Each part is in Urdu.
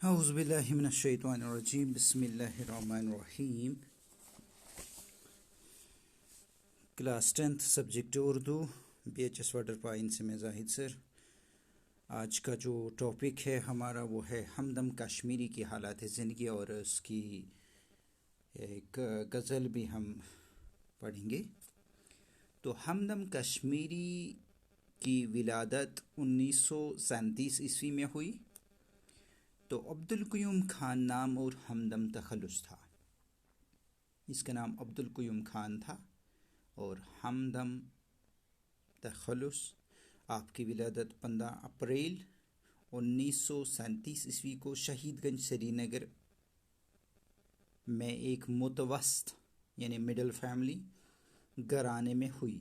اعوذ باللہ من الشیطان الرجیم بسم اللہ الرحمن الرحیم۔ Class 10 subject Urdu BHS water point سے میں زاہد سر۔ آج کا جو ٹاپک ہے ہمارا وہ ہے ہمدم کشمیری کی حالات زندگی، اور اس کی ایک غزل بھی ہم پڑھیں گے۔ تو ہمدم کشمیری کی ولادت 1937 عیسوی میں ہوئی۔ تو عبدالقیوم خان نام اور ہمدم تخلص تھا۔ اس کا نام عبدالقیوم خان تھا اور ہمدم تخلص۔ آپ کی ولادت 15 اپریل 1937 عیسوی کو شہید گنج سری نگر میں ایک متوسط یعنی مڈل فیملی گھرانے میں ہوئی۔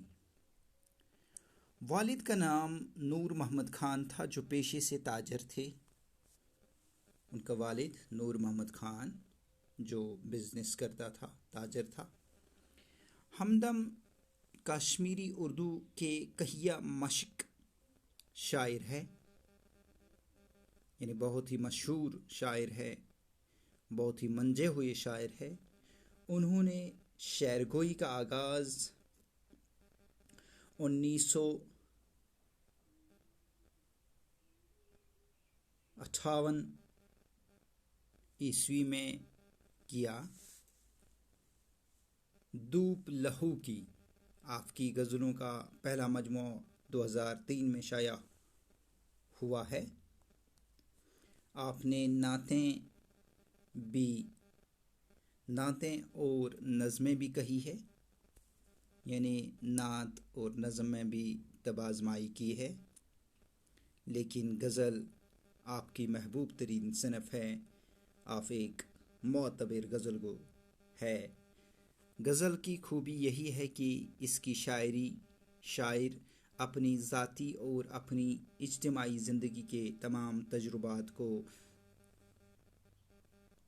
والد کا نام نور محمد خان تھا جو پیشے سے تاجر تھے۔ ان کا والد نور محمد خان جو بزنس کرتا تھا، تاجر تھا۔ ہمدم کشمیری اردو کے کہیا مشق شاعر ہے، یعنی بہت ہی مشہور شاعر ہے، بہت ہی منجے ہوئے شاعر ہے۔ انہوں نے شعر گوئی کا آغاز 1958 عیسوی میں کیا۔ دھوپ لہو کی آپ کی غزلوں کا پہلا مجموعہ 2003 میں شائع ہوا ہے۔ آپ نے نعتیں اور نظمیں بھی کہی ہے، یعنی نعت اور نظم میں بھی تبازمائی کی ہے، لیکن غزل آپ کی محبوب ترین صنف ہے۔ آپ ایک معتبر غزل گو ہے۔ غزل کی خوبی یہی ہے کہ اس کی شاعر اپنی ذاتی اور اپنی اجتماعی زندگی کے تمام تجربات کو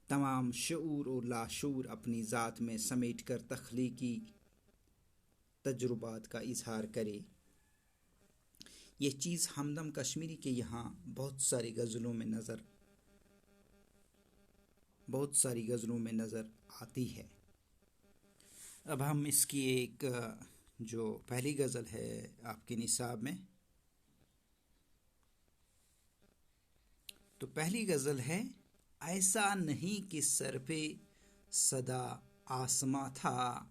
تمام شعور اور لاشعور اپنی ذات میں سمیٹ کر تخلیقی تجربات کا اظہار کرے۔ یہ چیز ہمدم کشمیری کے یہاں بہت ساری غزلوں میں نظر آتی ہے۔ اب ہم اس کی ایک جو پہلی غزل ہے آپ کے نصاب میں، تو پہلی غزل ہے: ایسا نہیں کہ سر پہ صدا آسماں تھا،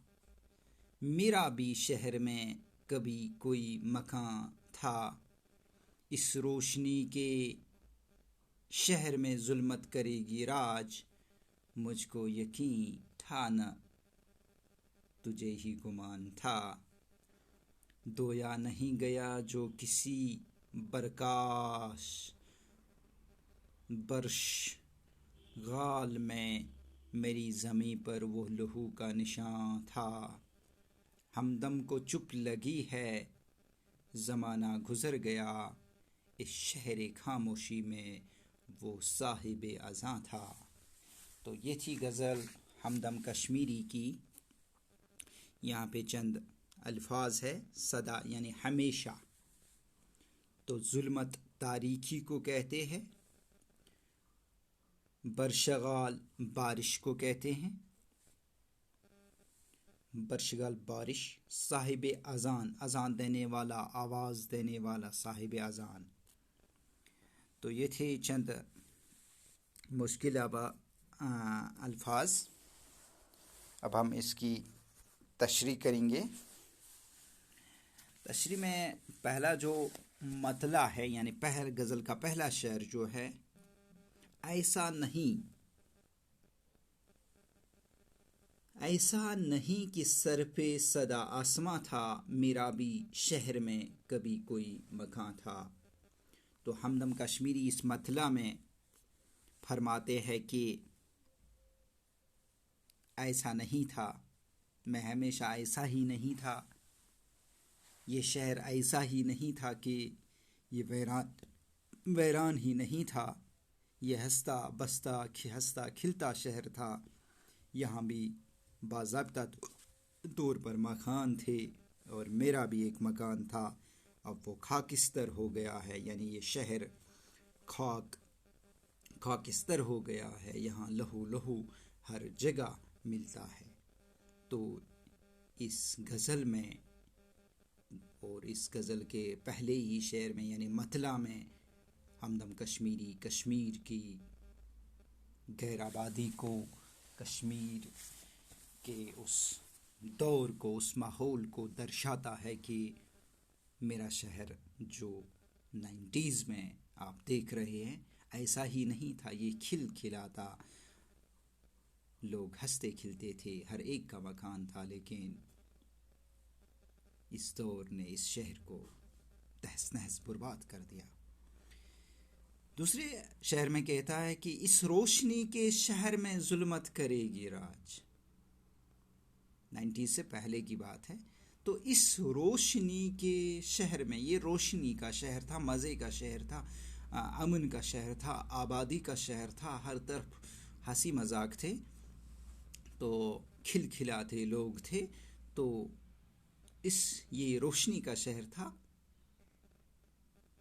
میرا بھی شہر میں کبھی کوئی مکان تھا، اس روشنی کے شہر میں ظلمت کرے گی راج، مجھ کو یقین تھا نہ تجھے ہی گمان تھا، دھویا نہیں گیا جو کسی برش غال میں، میری زمیں پر وہ لہو کا نشان تھا، ہمدم کو چپ لگی ہے زمانہ گزر گیا، اس شہر خاموشی میں وہ صاحب اذاں تھا۔ تو یہ تھی غزل ہمدم کشمیری کی۔ یہاں پہ چند الفاظ ہے۔ صدا یعنی ہمیشہ، تو ظلمت تاریکی کو کہتے ہیں، برشغال بارش کو کہتے ہیں، برشغال بارش، صاحب اذان، اذان دینے والا، آواز دینے والا، صاحب اذان۔ تو یہ تھے چند مشکل الفاظ۔ اب ہم اس کی تشریح کریں گے۔ تشریح میں پہلا جو مطلع ہے، یعنی غزل کا پہلا شعر جو ہے: ایسا نہیں کہ سر پہ صدا آسماں تھا، میرا بھی شہر میں کبھی کوئی مکان تھا۔ تو ہمدم کشمیری اس مطلع میں فرماتے ہیں کہ ایسا نہیں تھا، میں ہمیشہ ایسا ہی نہیں تھا، یہ شہر ایسا ہی نہیں تھا کہ یہ ویران ہی نہیں تھا، یہ ہنستا بستا ہنستا کھلتا شہر تھا، یہاں بھی باضابطہ طور پر مکان تھے اور میرا بھی ایک مکان تھا، اب وہ خاکستر ہو گیا ہے، یعنی یہ شہر خاکستر ہو گیا ہے، یہاں لہو لہو ہر جگہ ملتا ہے۔ تو اس غزل میں اور اس غزل کے پہلے ہی شعر میں یعنی مطلع میں ہمدم کشمیری کشمیر کی غیر آبادی کو، کشمیر کے اس دور کو، اس ماحول کو درشاتا ہے کہ میرا شہر جو 90s میں آپ دیکھ رہے ہیں ایسا ہی نہیں تھا، یہ کھل کھلاتا، لوگ ہنستے کھلتے تھے، ہر ایک کا مکان تھا، لیکن اس دور نے اس شہر کو تہس نہس برباد کر دیا۔ دوسرے شہر میں کہتا ہے کہ اس روشنی کے شہر میں ظلمت کرے گی راج۔ 90 سے پہلے کی بات ہے۔ تو اس روشنی کے شہر میں، یہ روشنی کا شہر تھا، مزے کا شہر تھا، امن کا شہر تھا، آبادی کا شہر تھا، ہر طرف ہنسی مذاق تھے، تو کھل کھلاتے لوگ تھے، تو یہ روشنی کا شہر تھا۔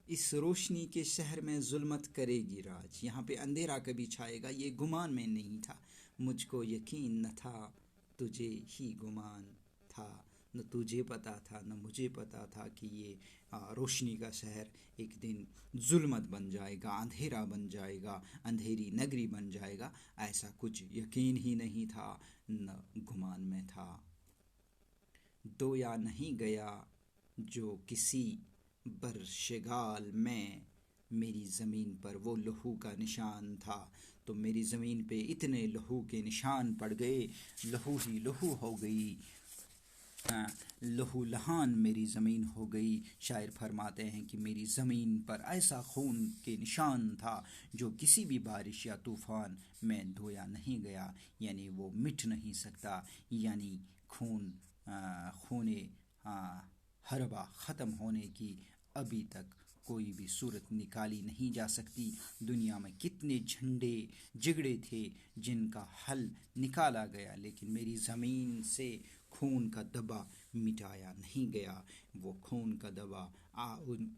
اس روشنی کے شہر میں ظلمت کرے گی راج، یہاں پہ اندھیرا کبھی چھائے گا، یہ گمان میں نہیں تھا، مجھ کو یقین نہ تھا، تجھے ہی گمان تھا، نہ تجھے پتا تھا نہ مجھے پتا تھا کہ یہ روشنی کا شہر ایک دن ظلمت بن جائے گا، اندھیرا بن جائے گا، اندھیری نگری بن جائے گا، ایسا کچھ یقین ہی نہیں تھا، نہ گمان میں تھا۔ دویا نہیں گیا جو کسی برشگال میں، میری زمین پر وہ لہو کا نشان تھا، تو میری زمین پہ اتنے لہو کے نشان پڑ گئے، لہو ہی لہو ہو گئی، لہو لہان میری زمین ہو گئی۔ شاعر فرماتے ہیں کہ میری زمین پر ایسا خون کے نشان تھا جو کسی بھی بارش یا طوفان میں دھویا نہیں گیا، یعنی وہ مٹ نہیں سکتا، یعنی خون حربہ ختم ہونے کی ابھی تک کوئی بھی صورت نکالی نہیں جا سکتی۔ دنیا میں کتنے جھنڈے جھگڑے تھے جن کا حل نکالا گیا، لیکن میری زمین سے خون کا دبا مٹایا نہیں گیا۔ وہ خون کا دبا،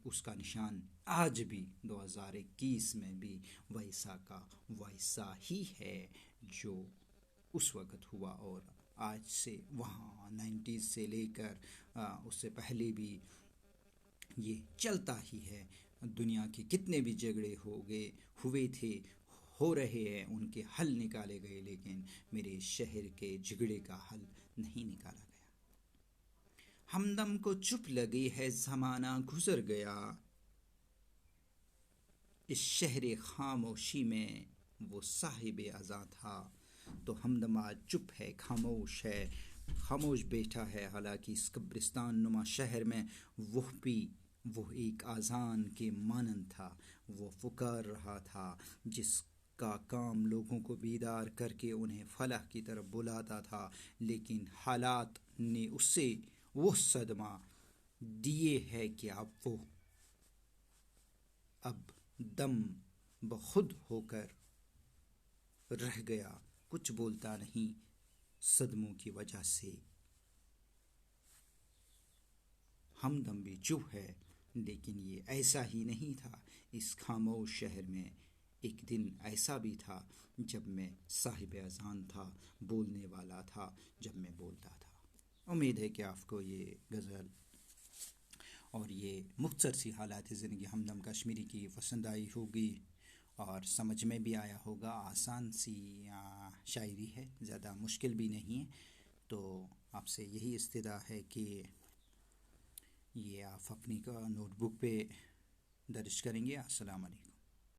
اس کا نشان آج بھی 2021 میں بھی ویسا کا ویسا ہی ہے جو اس وقت ہوا، اور آج سے وہاں 90s سے لے کر اس سے پہلے بھی یہ چلتا ہی ہے۔ دنیا کے کتنے بھی جھگڑے ہوئے تھے، ہو رہے ہیں، ان کے حل نکالے گئے، لیکن میرے شہر کے جھگڑے کا حل نہیں نکالا گیا۔ ہمدم کو چپ لگی ہے زمانہ گزر گیا، اس شہر خاموشی میں وہ صاحب ازاں تھا، تو ہمدم آج چپ ہے، خاموش ہے، خاموش بیٹھا ہے، حالانکہ اس قبرستان نما شہر میں وہ ایک آذان کے مانند تھا، وہ پکار رہا تھا، جس کا کام لوگوں کو بیدار کر کے انہیں فلاح کی طرف بلاتا تھا، لیکن حالات نے اسے وہ صدمہ دیے ہے کہ اب دم بخود ہو کر رہ گیا، کچھ بولتا نہیں صدموں کی وجہ سے۔ ہمدم بھی چپ ہے، لیکن یہ ایسا ہی نہیں تھا، اس خاموش شہر میں ایک دن ایسا بھی تھا جب میں صاحب اذان تھا، بولنے والا تھا، جب میں بولتا تھا۔ امید ہے کہ آپ کو یہ غزل اور یہ مختصر سی حالات زندگی ہمدم کشمیری کی پسند آئی ہوگی اور سمجھ میں بھی آیا ہوگا۔ آسان سی شاعری ہے، زیادہ مشکل بھی نہیں ہے، تو آپ سے یہی استدعا ہے کہ یہ آپ اپنی نوٹ بک پہ درج کریں گے۔ السلام علیکم۔